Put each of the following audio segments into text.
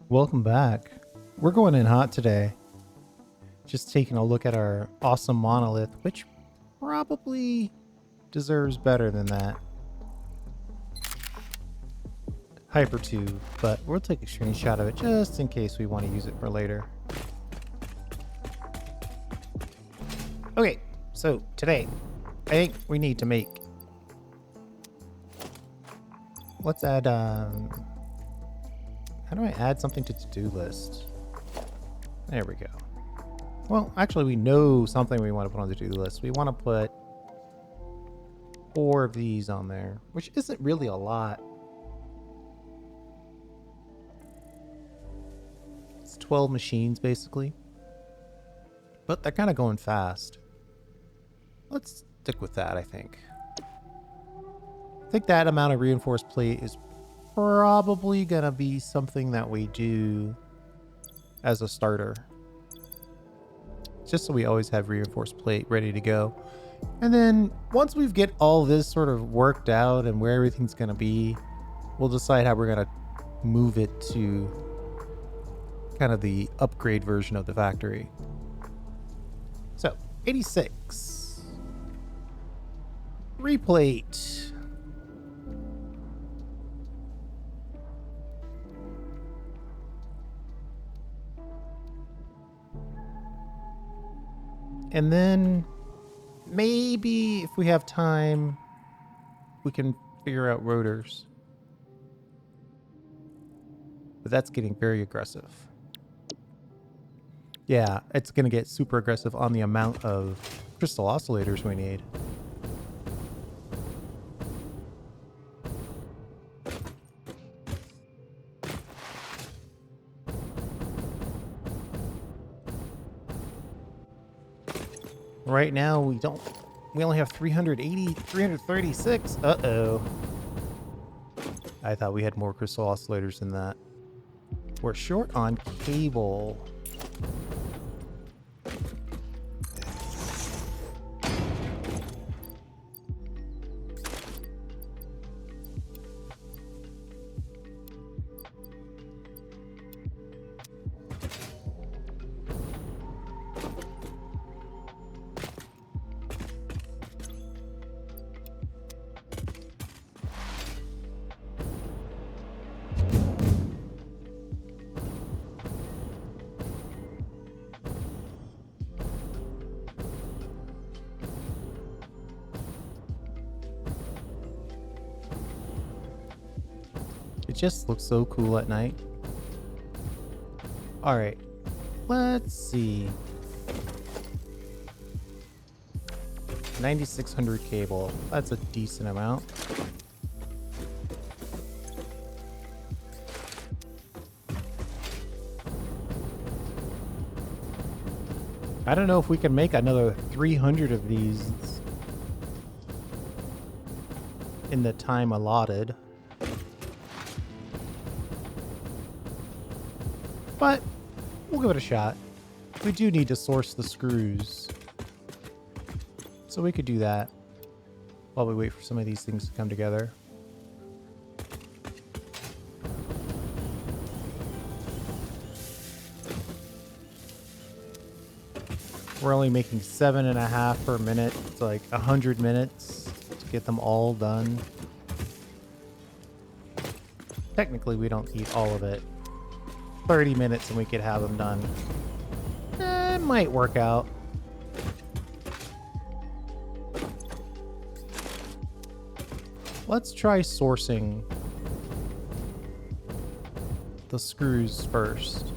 Welcome back. We're going in hot today. Just taking a look at our awesome monolith, which probably deserves better than that hypertube, but we'll take a screenshot of it just in case we want to use it for later. Okay, so today I think we need to make, let's add how do I add something to to-do list? There we go. Well, actually we know something we want to put on the to-do list. We want to put 4 of these on there, which isn't really a lot. It's 12 machines basically, but they're kind of going fast. Let's stick with that, I think. I think that amount of reinforced plate is probably gonna be something that we do as a starter, just so we always have reinforced plate ready to go. And then once we've get all this sort of worked out and where everything's gonna be, we'll decide how we're gonna move it to kind of the upgrade version of the factory. So 86 replate. And then maybe if we have time, we can figure out rotors. But that's getting very aggressive. Yeah, it's going to get super aggressive on the amount of crystal oscillators we need. Right now we only have 336. Uh-oh. I thought we had more crystal oscillators than that. We're short on cable. It just looks so cool at night. All right, let's see. 9600 cable. That's a decent amount. I don't know if we can make another 300 of these in the time allotted. But we'll give it a shot. We do need to source the screws, so we could do that while we wait for some of these things to come together. We're only making 7.5 per minute. It's like 100 minutes to get them all done. Technically, we don't need all of it. 30 minutes and we could have them done. It might work out. Let's try sourcing the screws first.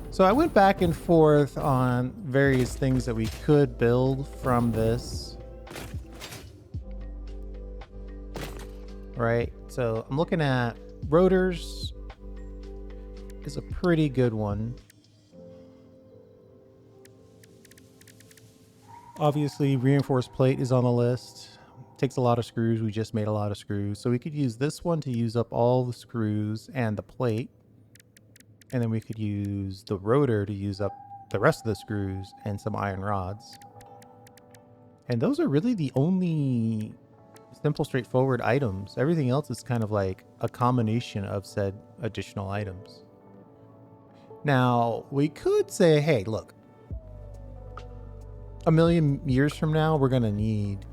So I went back and forth on various things that we could build from this. Right, so I'm looking at rotors is a pretty good one. Obviously, reinforced plate is on the list. Takes a lot of screws. We just made a lot of screws. So we could use this one to use up all the screws and the plate. And then we could use the rotor to use up the rest of the screws and some iron rods. And those are really the only simple, straightforward items. Everything else is kind of like a combination of said additional items. Now, we could say, hey, look, a million years from now, we're going to need...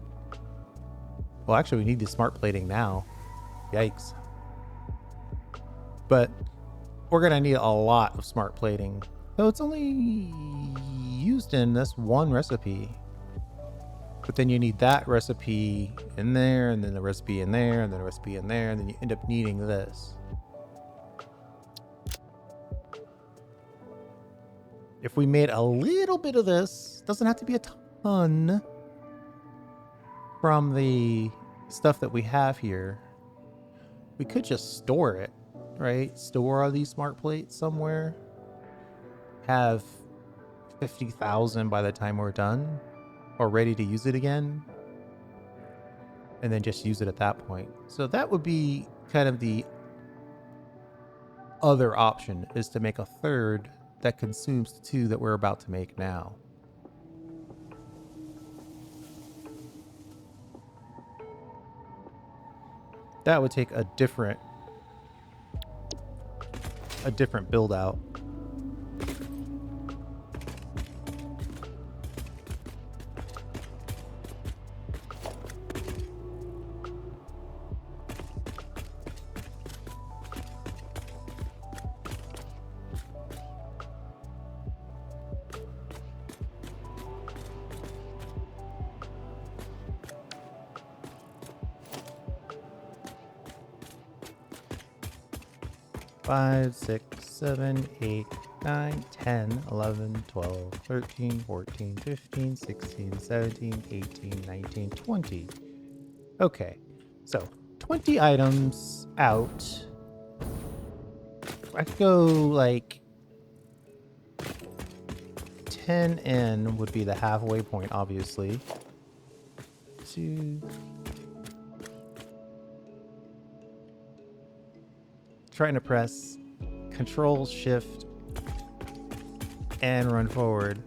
Well, actually, we need the smart plating now. Yikes. But we're going to need a lot of smart plating. Though it's only used in this one recipe. But then you need that recipe in there, and then the recipe in there, and then the recipe in there, and then you end up needing this. If we made a little bit of this, doesn't have to be a ton from the stuff that we have here. We could just store it, right? Store all these smart plates somewhere. Have 50,000 by the time we're done or ready to use it again. And then just use it at that point. So that would be kind of the other option, is to make a third that consumes the two that we're about to make now. That would take a different build out. Five, 6, 7, 8, 9, 10, 11, 12, 13, 14, 15, 16, 17, 18, 19, 20. Okay, so 20 items out. I could go like 10 in would be the halfway point, obviously. 2. Trying to press Control Shift and run forward.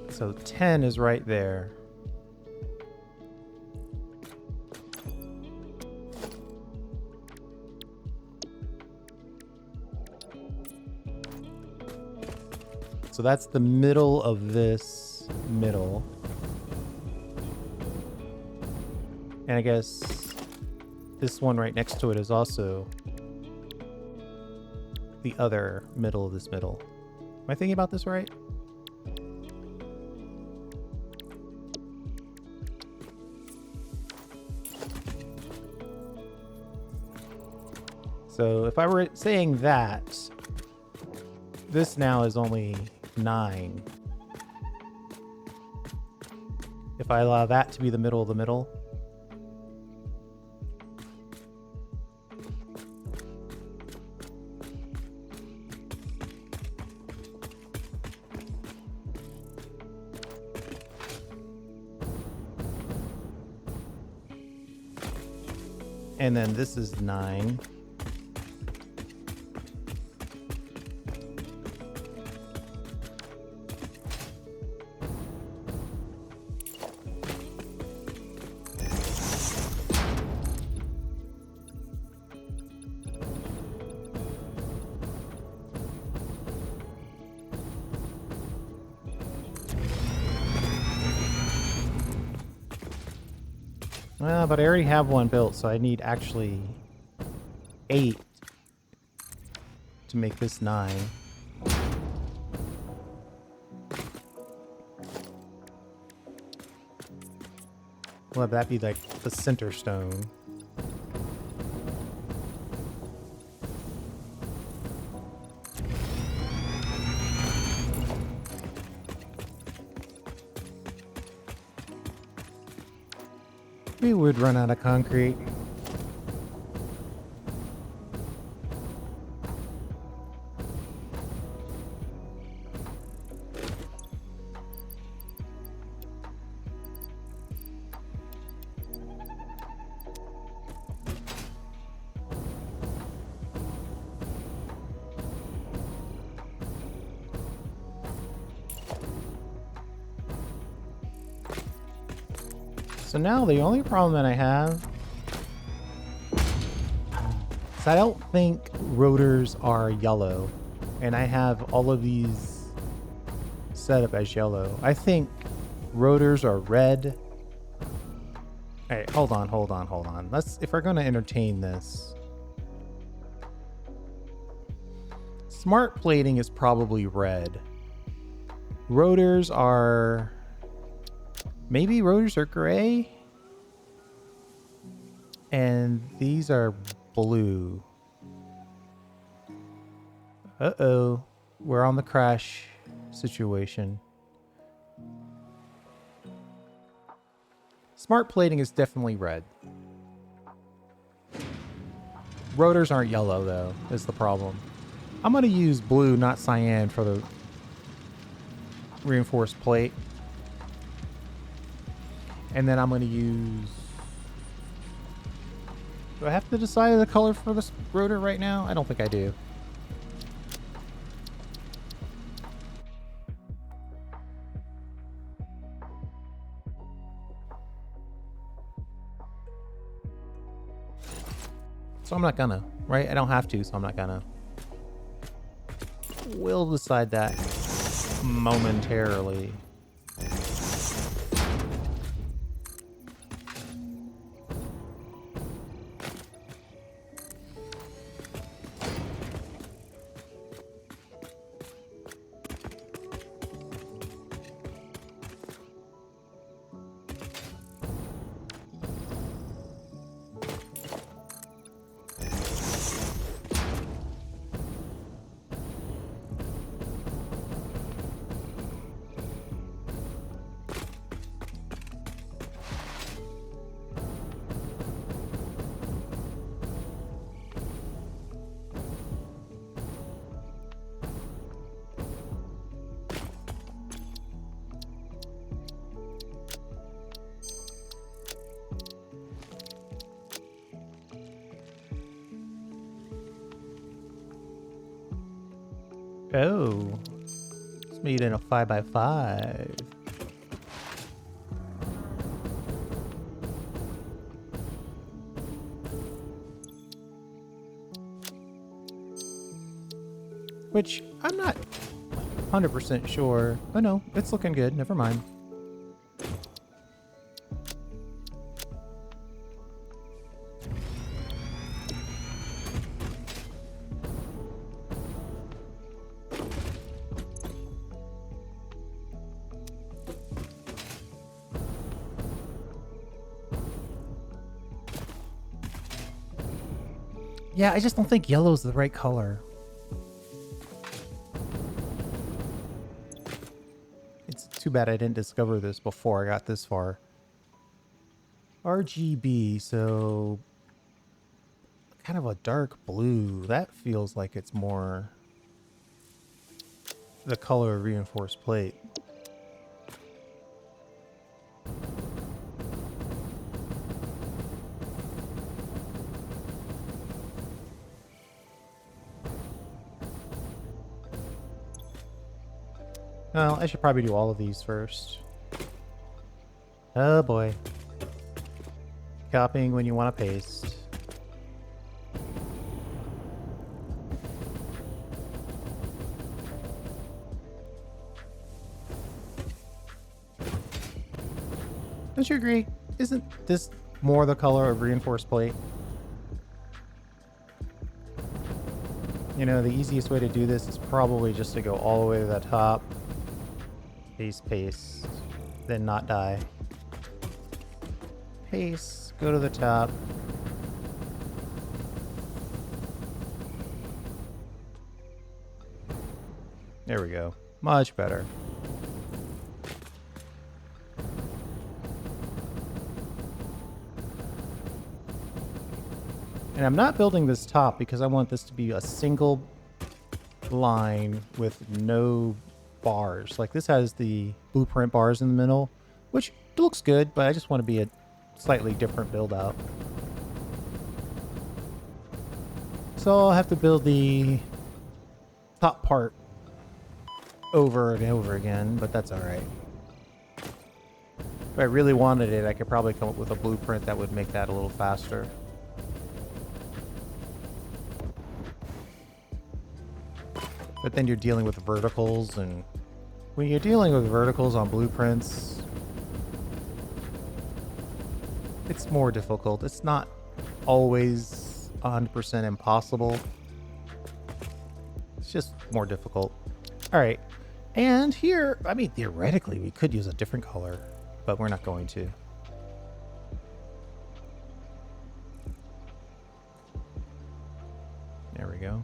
So 10 is right there. So that's the middle of this middle. And I guess this one right next to it is also the other middle of this middle. Am I thinking about this right? So if I were saying that, this now is only 9. If I allow that to be the middle of the middle, and then this is 9. Well, but I already have one built, so I need actually 8 to make this 9. We'll have that be like the center stone. We would run out of concrete. So now the only problem that I have So I don't think rotors are yellow, and I have all of these set up as yellow. I think rotors are red. Hey, hold on. If we're going to entertain this, smart plating is probably red. Rotors are, maybe rotors are gray, and these are blue. Uh-oh, we're on the crash situation. Smart plating is definitely red. Rotors aren't yellow, though, is the problem. I'm going to use blue, not cyan, for the reinforced plate. And then I'm going to use... Do I have to decide the color for this rotor right now? I don't think I do. So I'm not gonna, right? I don't have to, so I'm not gonna. We'll decide that momentarily. Oh, it's made in a 5x5. Which I'm not 100% sure. Oh no, it's looking good. Never mind. Yeah, I just don't think yellow's the right color. It's too bad I didn't discover this before I got this far. RGB, so kind of a dark blue. That feels like it's more the color of reinforced plate. Well, I should probably do all of these first. Oh boy. Copying when you want to paste. Don't you agree? Isn't this more the color of reinforced plate? You know, the easiest way to do this is probably just to go all the way to the top. Paste, then not die. Paste, go to the top. There we go. Much better. And I'm not building this top because I want this to be a single line with no bars. Like this has the blueprint bars in the middle, which looks good, but I just want to be a slightly different build out. So I'll have to build the top part over and over again, but that's all right. If I really wanted it, I could probably come up with a blueprint that would make that a little faster. But then you're dealing with verticals, and when you're dealing with verticals on blueprints, it's more difficult. It's not always 100% impossible. It's just more difficult. All right. And here, I mean, theoretically, we could use a different color, but we're not going to. There we go.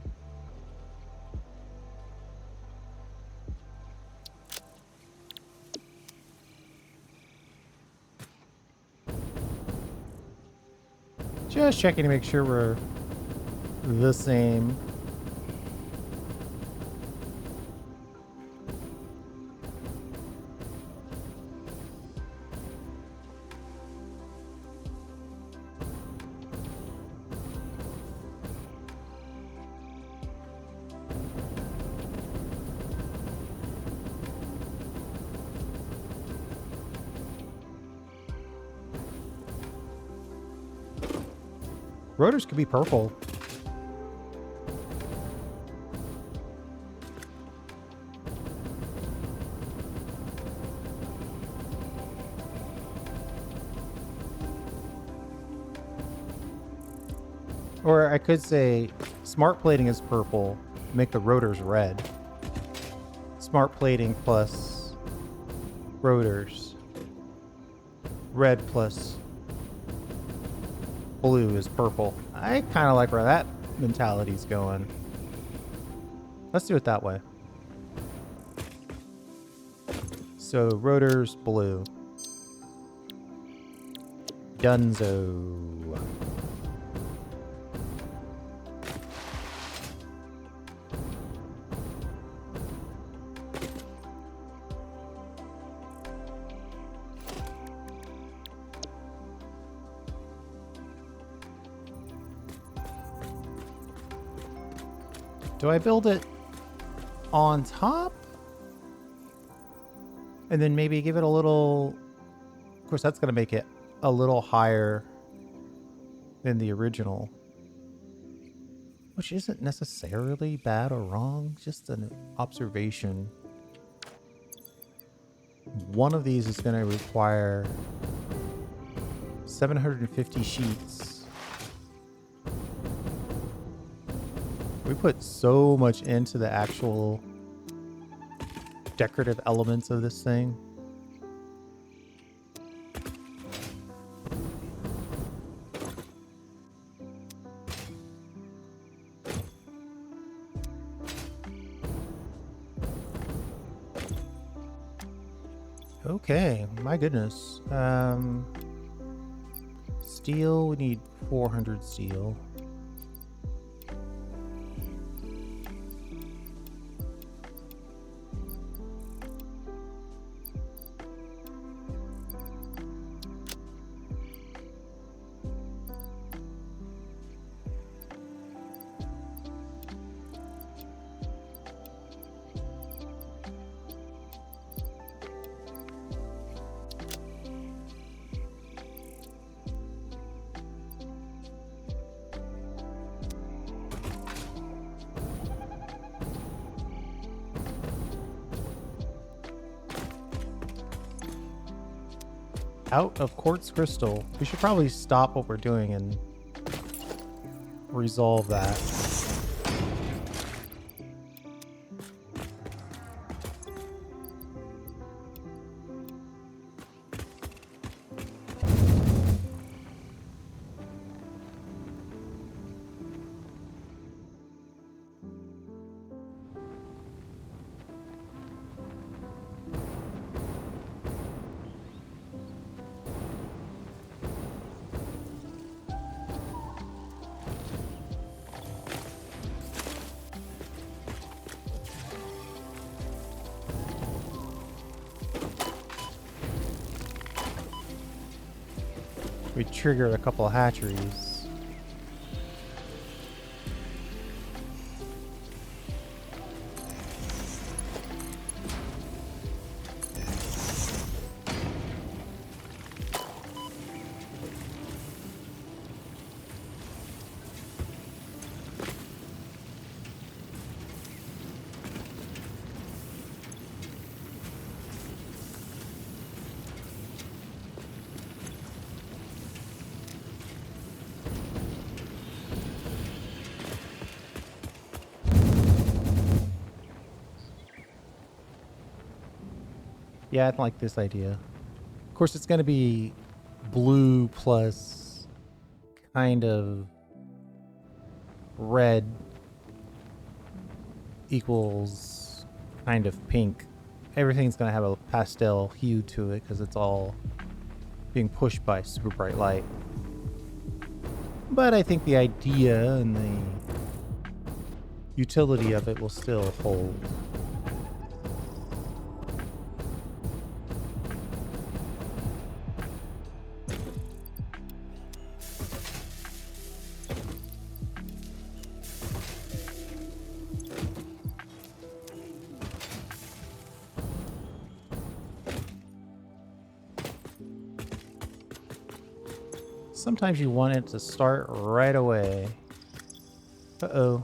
Just checking to make sure we're the same. Rotors could be purple. Or I could say smart plating is purple, make the rotors red. Smart plating plus rotors. Red plus blue is purple. I kind of like where that mentality's going. Let's do it that way. So rotors blue. Dunzo. Do I build it on top? And then maybe give it a little... Of course, that's going to make it a little higher than the original. Which isn't necessarily bad or wrong, just an observation. One of these is going to require 750 sheets. We put so much into the actual decorative elements of this thing. Okay, my goodness. Steel, we need 400 steel. Out of quartz crystal. We should probably stop what we're doing and resolve that. We triggered a couple of hatcheries. Yeah, I like this idea. Of course, it's going to be blue plus kind of red equals kind of pink. Everything's going to have a pastel hue to it because it's all being pushed by super bright light. But I think the idea and the utility of it will still hold. Sometimes you want it to start right away. Uh-oh.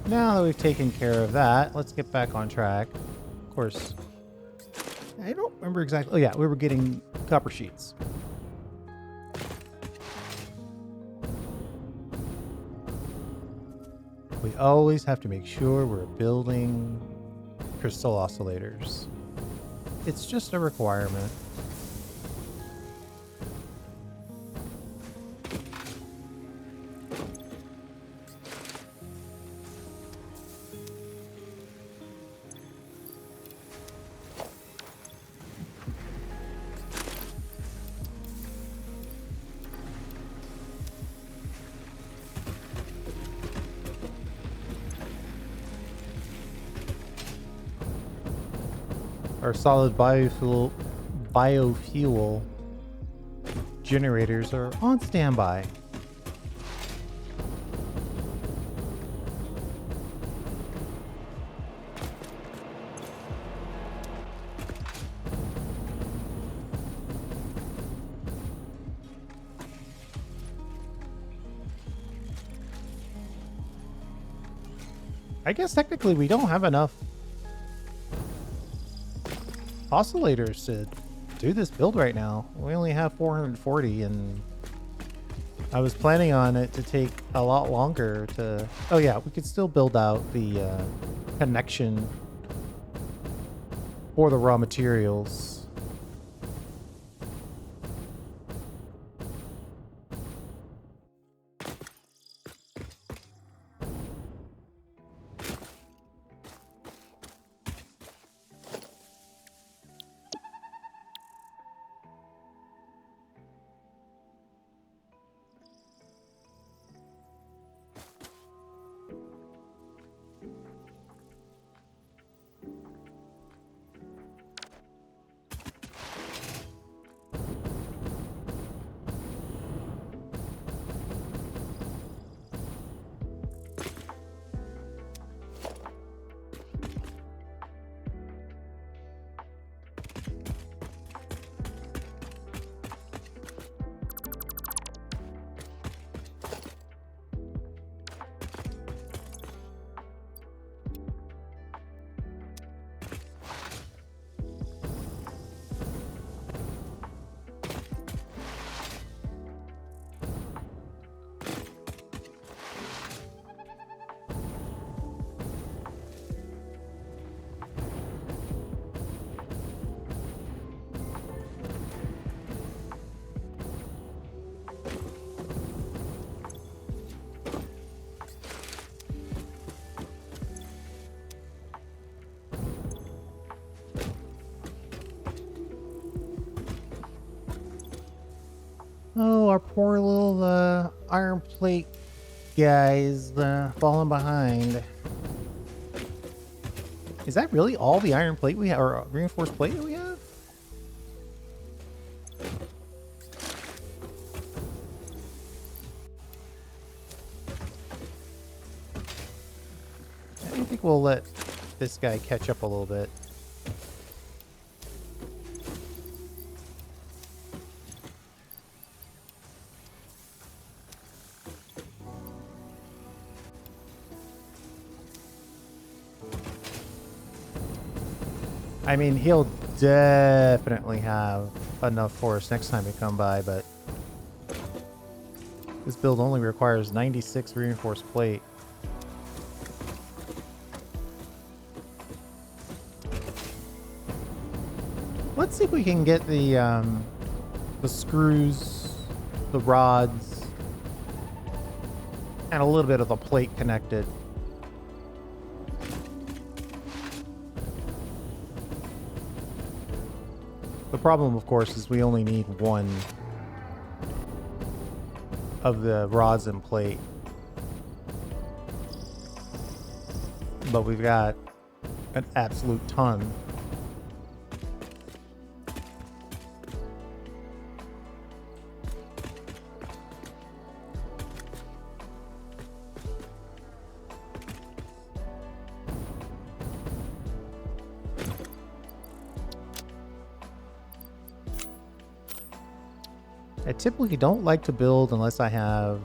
Now that we've taken care of that, let's get back on track. Of course, I don't remember exactly. Oh yeah, we were getting copper sheets. We always have to make sure we're building crystal oscillators. It's just a requirement. Our solid biofuel generators are on standby. I guess technically we don't have enough oscillators to do this build right now. We only have 440, and I was planning on it to take a lot longer to... Oh yeah, we could still build out the connection for the raw materials. our poor little iron plate guy is falling behind. Is that really all the iron plate we have, or reinforced plate that we have? I think we'll let this guy catch up a little bit. I mean, he'll definitely have enough force next time we come by, but this build only requires 96 reinforced plate. Let's see if we can get the screws, the rods, and a little bit of the plate connected. The problem, of course, is we only need one of the rods and plate. But we've got an absolute ton. I typically don't like to build unless I have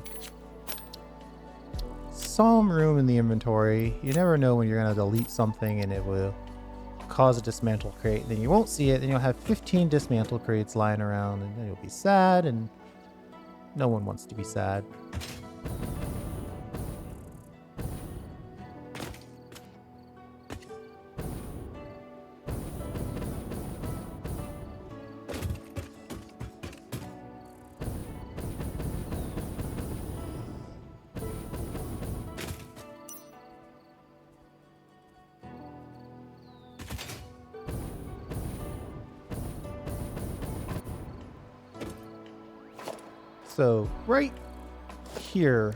some room in the inventory. You never know when you're going to delete something and it will cause a dismantle crate. Then you won't see it, then you'll have 15 dismantle crates lying around, and then you'll be sad, and no one wants to be sad. So right here,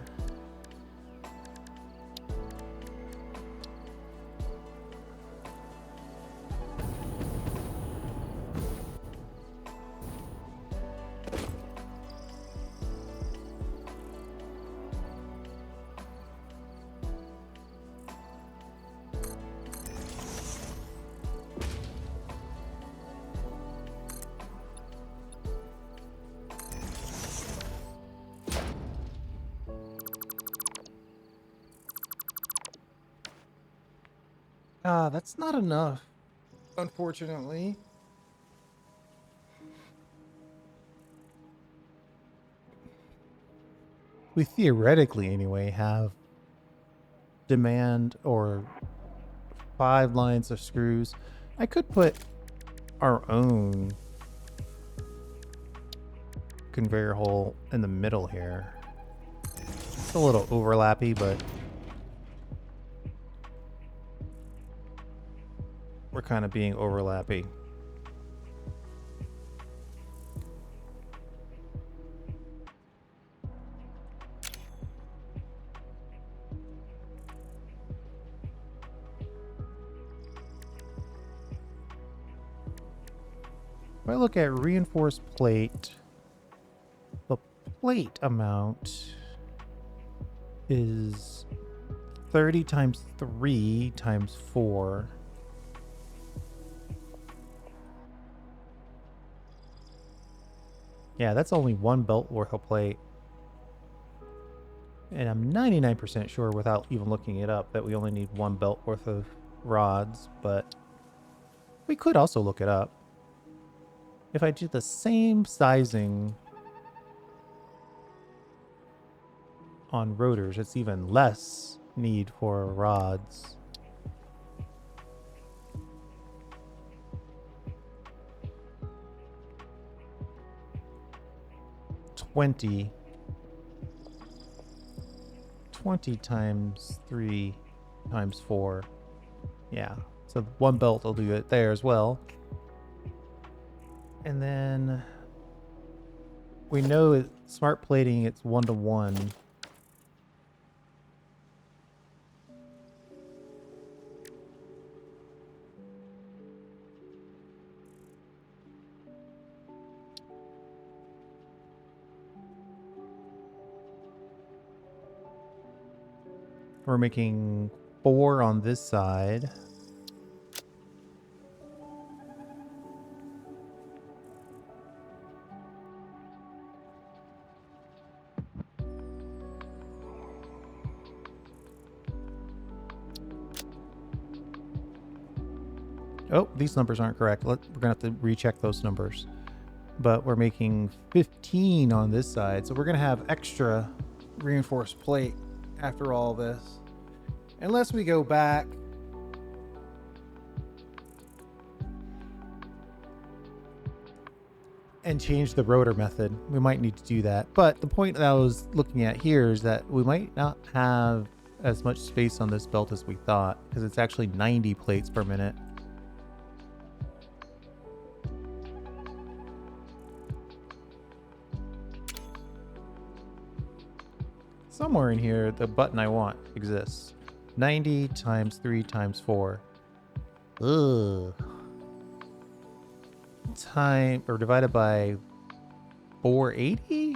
that's not enough, unfortunately. We theoretically, anyway, have demand or 5 lines of screws. I could put our own conveyor hole in the middle here. It's a little overlappy, but we're kind of being overlappy. If I look at reinforced plate, the plate amount is 30 times 3 times 4. Yeah, that's only one belt worth of plate. And I'm 99% sure, without even looking it up, that we only need one belt worth of rods, but we could also look it up. If I do the same sizing on rotors, it's even less need for rods. $20 times 3 times 4. Yeah, so one belt will do it there as well. And then we know Smart plating, it's 1-to-1. We're making 4 on this side. Oh, these numbers aren't correct. We're going to have to recheck those numbers. But we're making 15 on this side. So we're going to have extra reinforced plate after all this. Unless we go back and change the rotor method. We might need to do that. But the point that I was looking at here is that we might not have as much space on this belt as we thought, because it's actually 90 plates per minute. Somewhere in here, the button I want exists. 90 times 3 times 4. Ugh. Time, or divided by 480?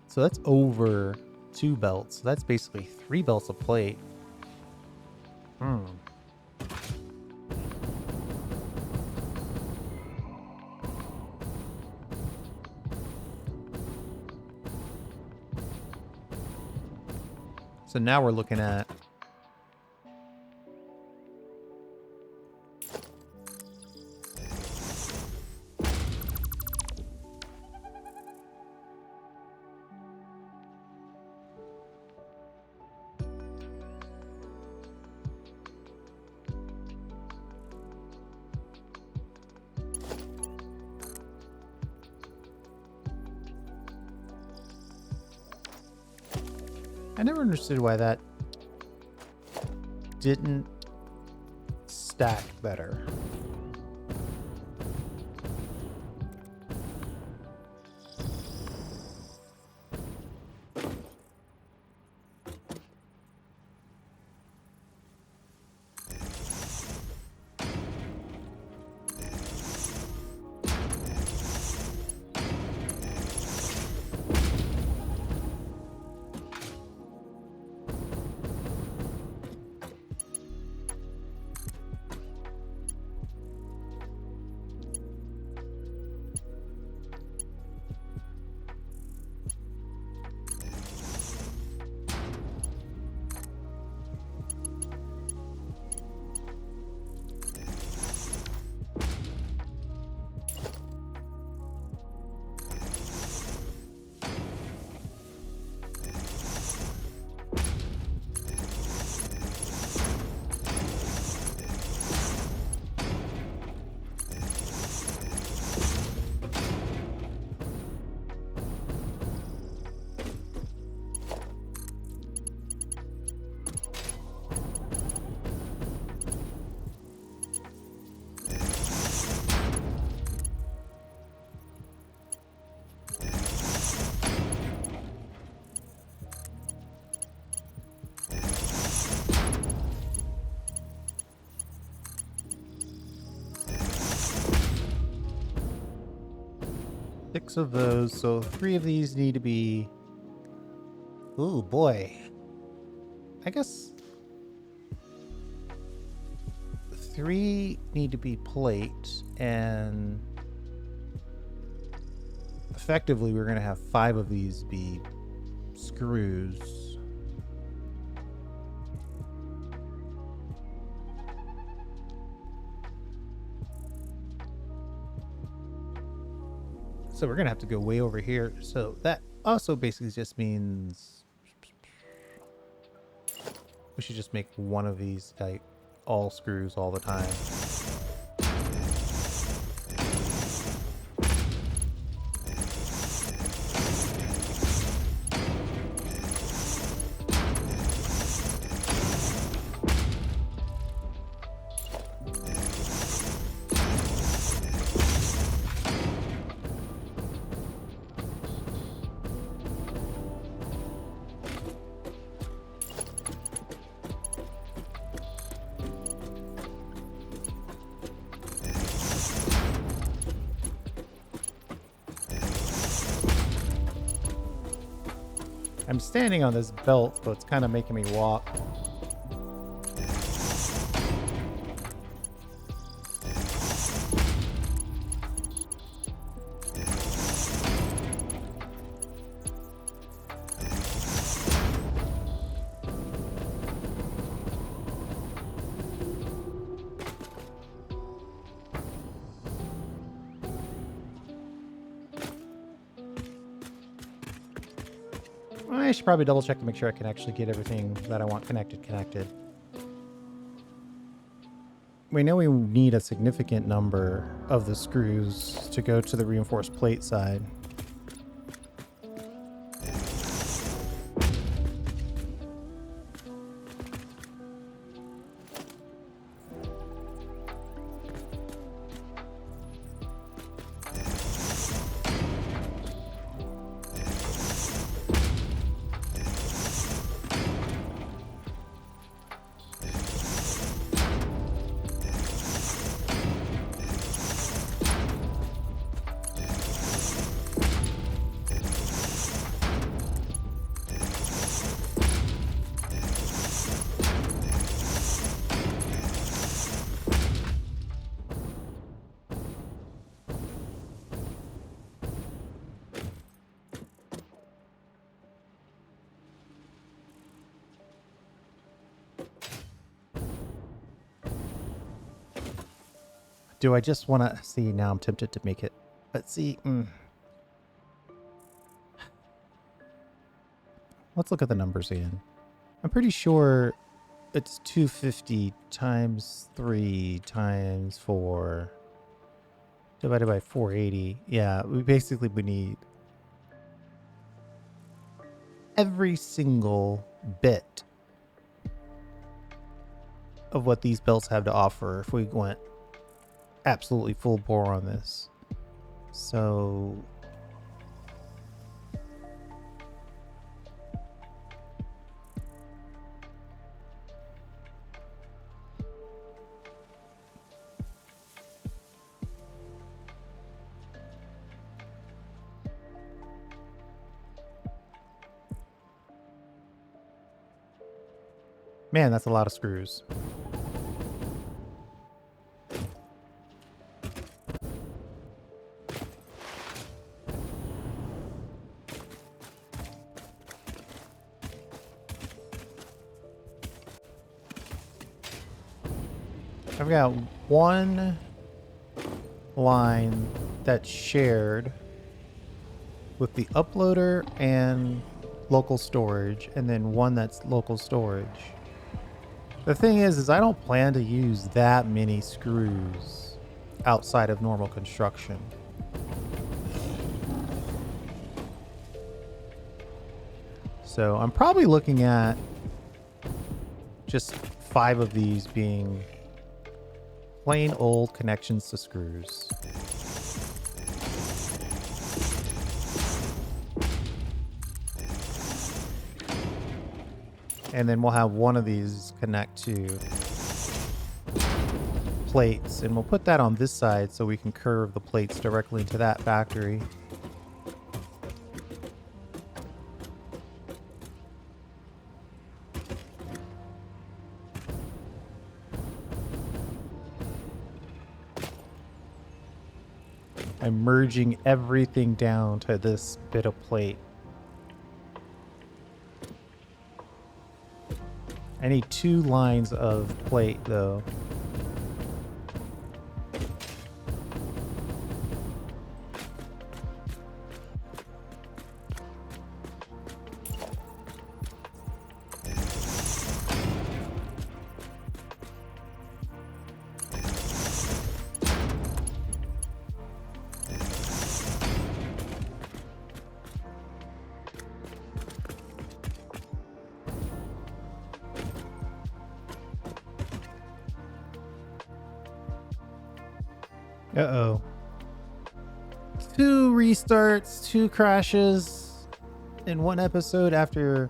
So that's over 2 belts. So that's basically 3 belts of plate. So now we're looking at I never understood why that didn't stack better. Six of those, so 3 of these need to be... Ooh, boy. I guess 3 need to be plate, and effectively we're going to have 5 of these be screws. So we're going to have to go way over here. So that also basically just means we should just make one of these like all screws all the time. I'm standing on this belt, so it's kind of making me walk. I should probably double check to make sure I can actually get everything that I want connected. We know we need a significant number of the screws to go to the reinforced plate side. Do I just want to see? Now I'm tempted to make it. Let's see. Let's look at the numbers again. I'm pretty sure it's 250 times 3 times 4 divided by 480. Yeah, we need every single bit of what these belts have to offer if we went absolutely full bore on this. So man, that's a lot of screws. I've got one line that's shared with the uploader and local storage, and then one that's local storage. The thing is I don't plan to use that many screws outside of normal construction. So I'm probably looking at just 5 of these being plain old connections to screws. And then we'll have one of these connect to plates, and we'll put that on this side so we can curve the plates directly into that factory. I'm merging everything down to this bit of plate. I need 2 lines of plate though. Uh-oh. 2 restarts, 2 crashes in one episode after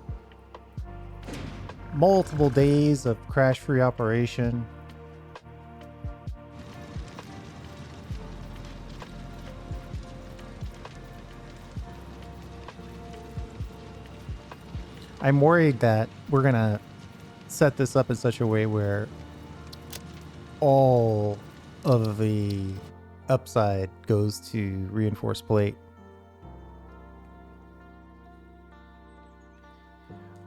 multiple days of crash-free operation. I'm worried that we're going to set this up in such a way where all of the upside goes to reinforced plate.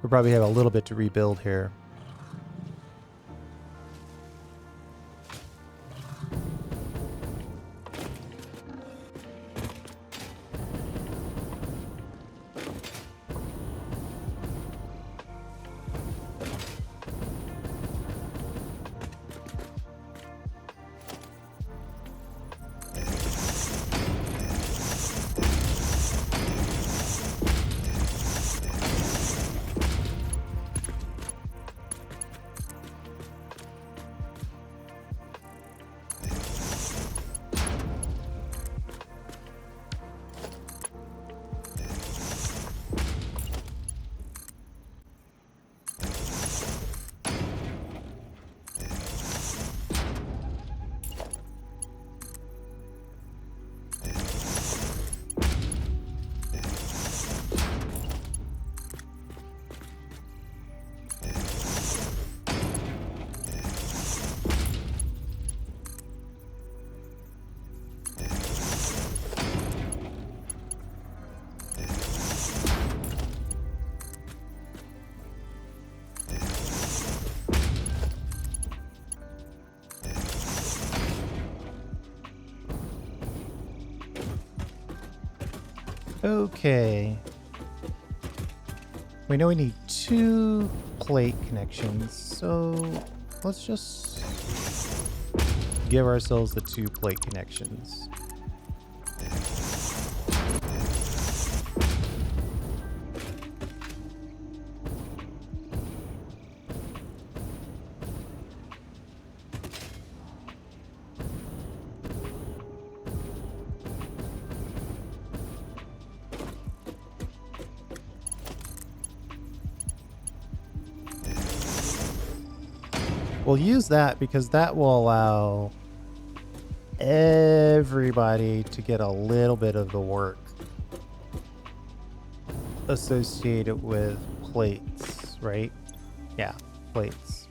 We'll probably have a little bit to rebuild here. Okay. We know we need 2 plate connections, so let's just give ourselves the 2 plate connections. We'll use that because that will allow everybody to get a little bit of the work associated with plates, right? Yeah, plates.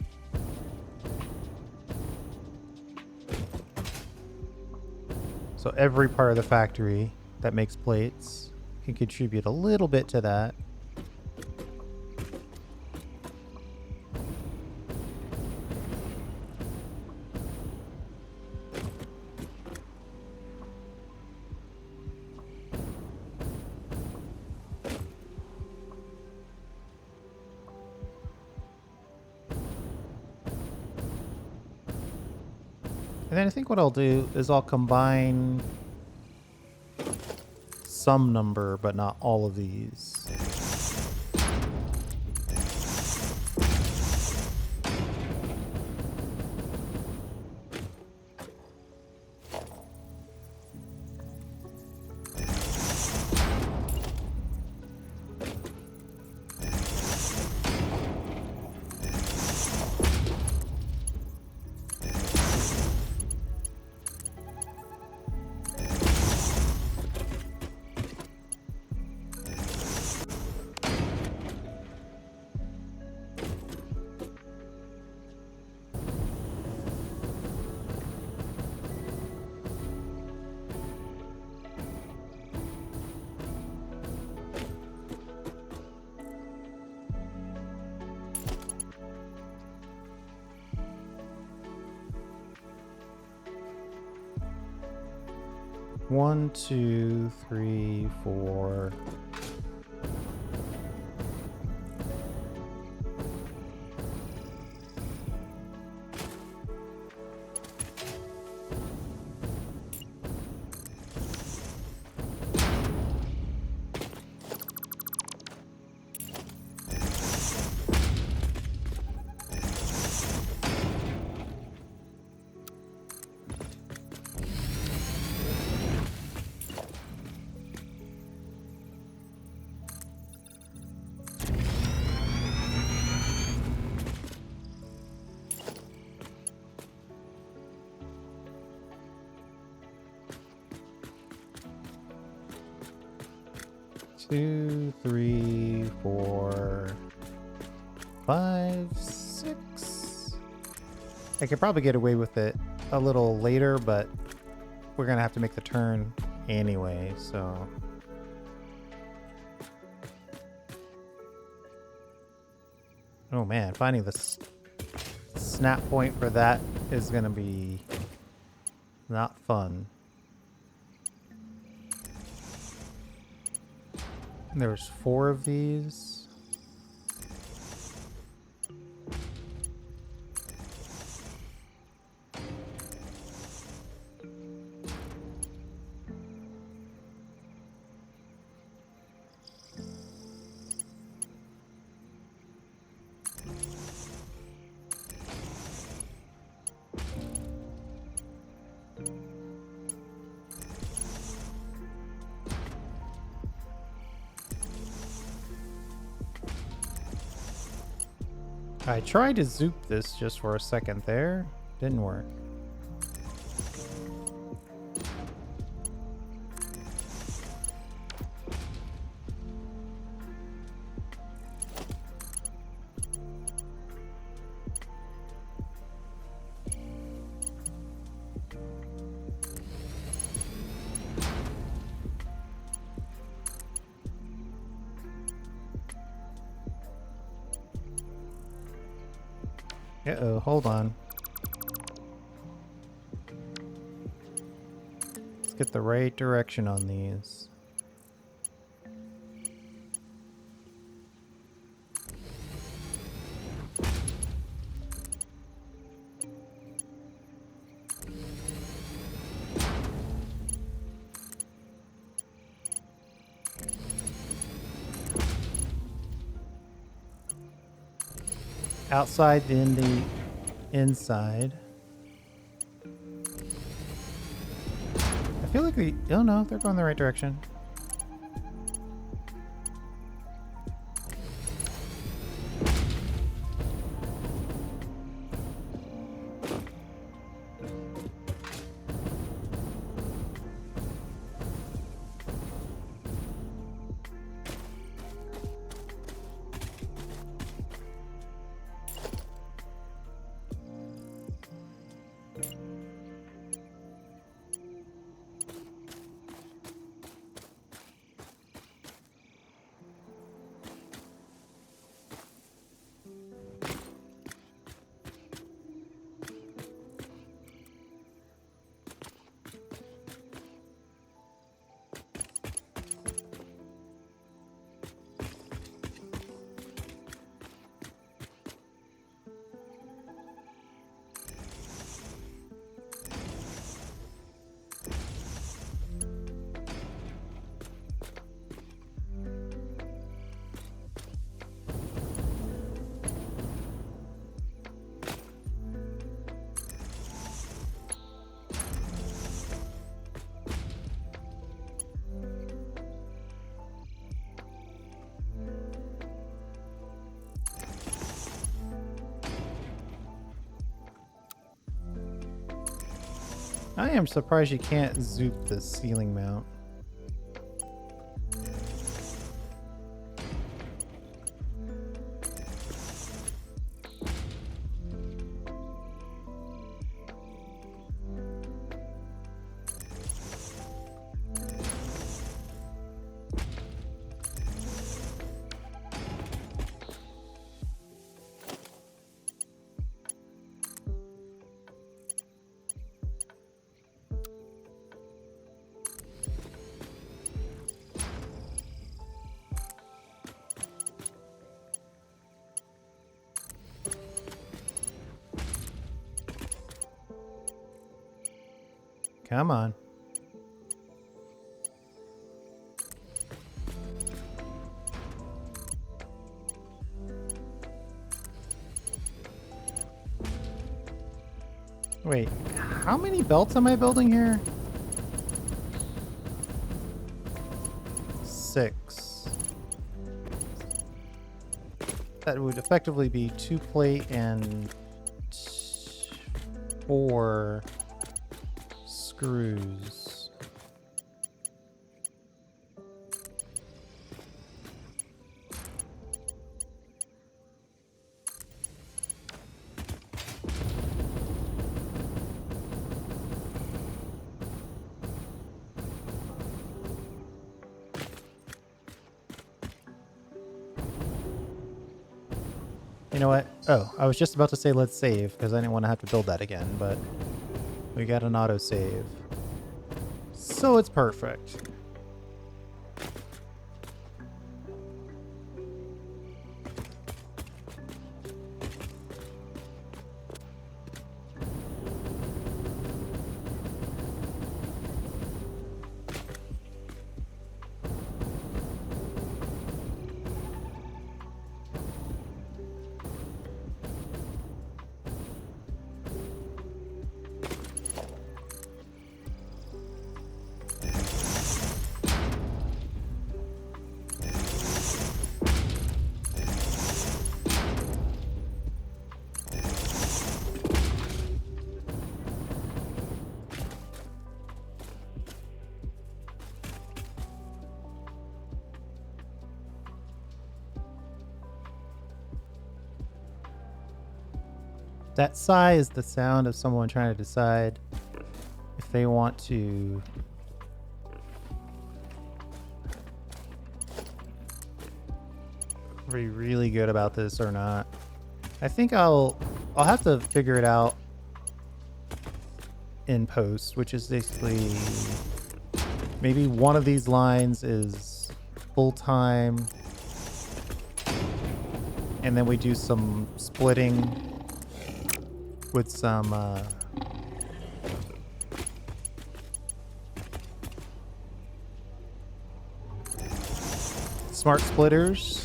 So every part of the factory that makes plates can contribute a little bit to that. And then I think what I'll do is I'll combine some number, but not all of these. One, two, three, four. Two, three, four. 5, 6. I could probably get away with it a little later, but we're gonna have to make the turn anyway, so. Oh man, finding the snap point for that is gonna be not fun. There's 4 of these. I tried to zoop this just for a second there. Didn't work. Uh-oh, hold on. Let's get the right direction on these. Outside, then the inside. I feel like we... Oh no, they're going the right direction. I am surprised you can't zoop the ceiling mount. Come on. Wait, how many belts am I building here? 6. That would effectively be 2 plate and 4 screws. You know what? Oh, I was just about to say let's save because I didn't want to have to build that again, but we got an auto save. So it's perfect. That sigh is the sound of someone trying to decide if they want to be really good about this or not. I think I'll have to figure it out in post, which is basically maybe one of these lines is full-time and then we do some splitting with some smart splitters.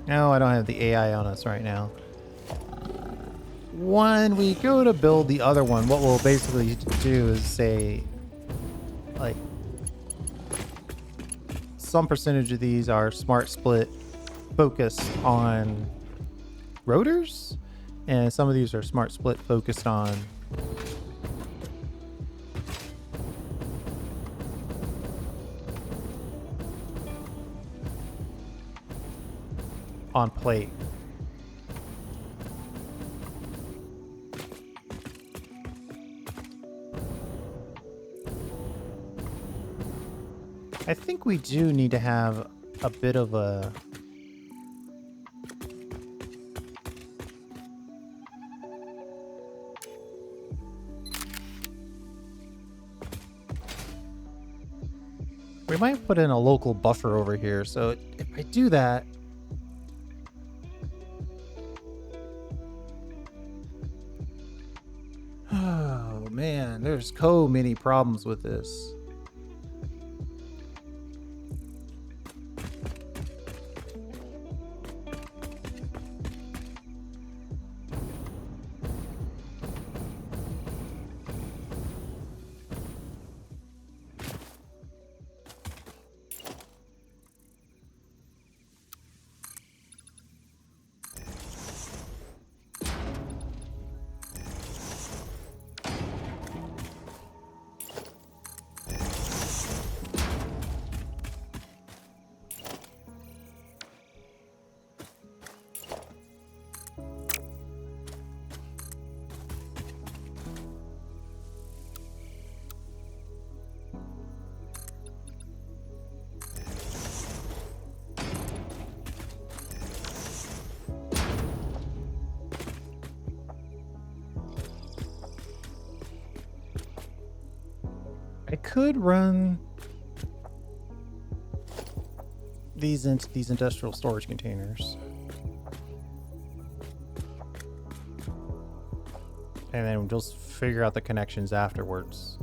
No, I don't have the AI on us right now. When we go to build the other one, what we'll basically do is say, like, some percentage of these are smart split focused on rotors, and some of these are smart split focused on plate. I think we do need to have a bit of a we might put in a local buffer over here, so if I do that, oh man, there's so many problems with this. I could run these into these industrial storage containers. And then we'll just figure out the connections afterwards.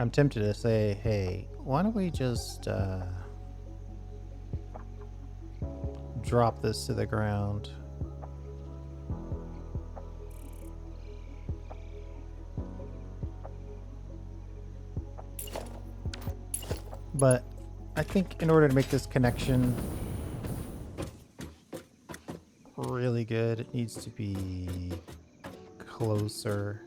I'm tempted to say, hey, why don't we just drop this to the ground? But I think in order to make this connection really good, it needs to be closer.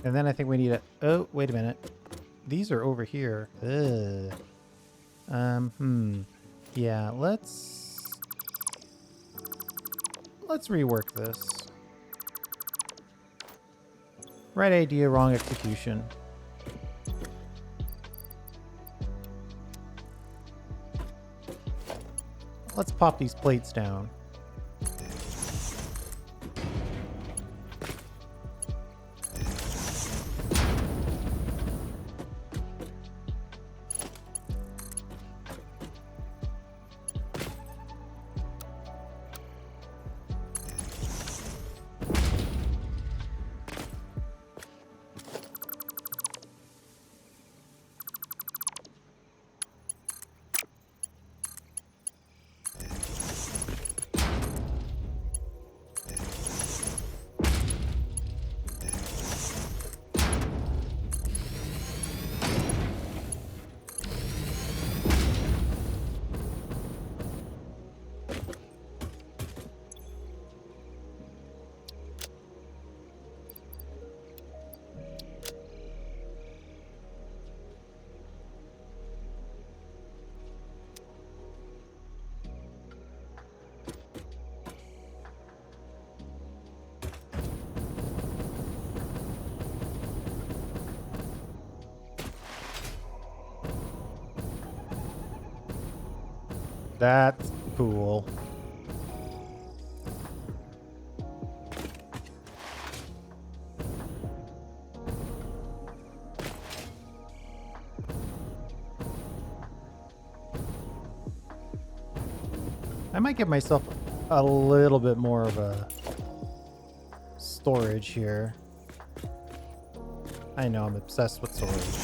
And then I think we need a... Oh, wait a minute. These are over here. Ugh. Yeah, let's rework this. Right idea, wrong execution. Let's pop these plates down. That's cool. I might give myself a little bit more of a storage here. I know, I'm obsessed with storage.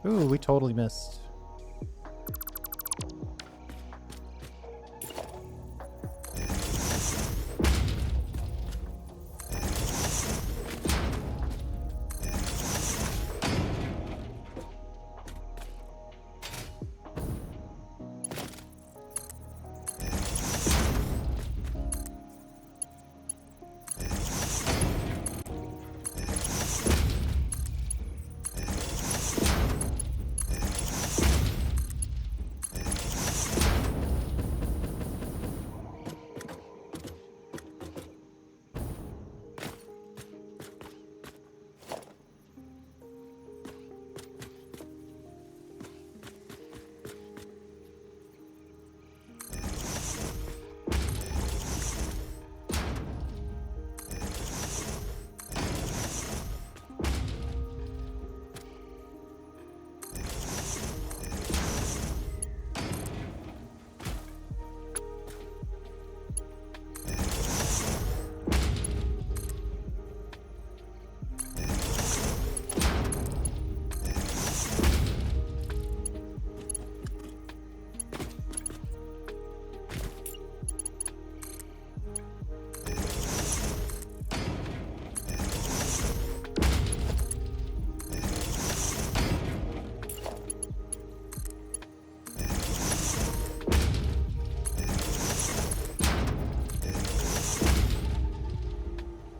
Ooh, we totally missed.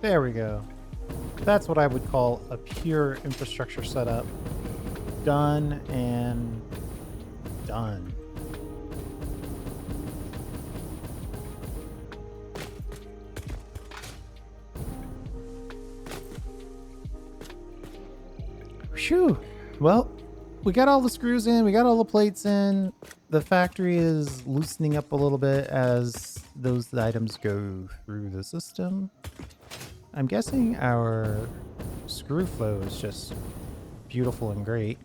There we go. That's what I would call a pure infrastructure setup. Done and done. Phew. Well, we got all the screws in, we got all the plates in. The factory is loosening up a little bit as those items go through the system. I'm guessing our screw flow is just beautiful and great.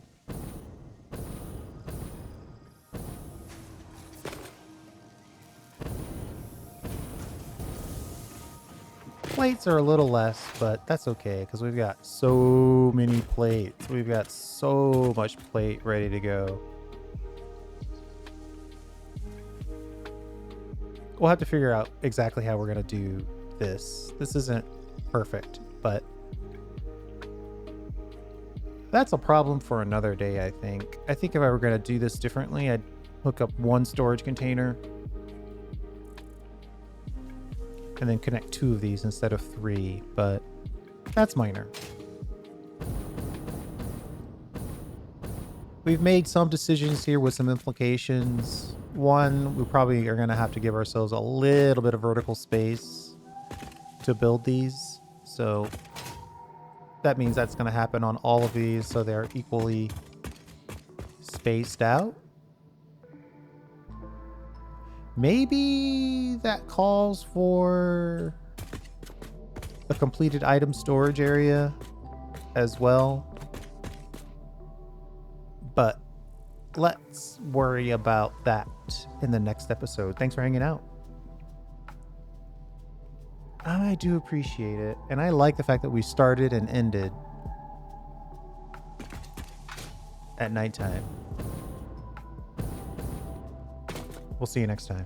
Plates are a little less, but that's okay because we've got so many plates. We've got so much plate ready to go. We'll have to figure out exactly how we're going to do this. This isn't perfect, but that's a problem for another day, I think. I think if I were going to do this differently, I'd hook up one storage container and then connect 2 of these instead of 3, but that's minor. We've made some decisions here with some implications. One, we probably are going to have to give ourselves a little bit of vertical space to build these. So that means that's going to happen on all of these so they're equally spaced out. Maybe that calls for a completed item storage area as well. But let's worry about that in the next episode. Thanks for hanging out. I do appreciate it. And I like the fact that we started and ended at nighttime. We'll see you next time.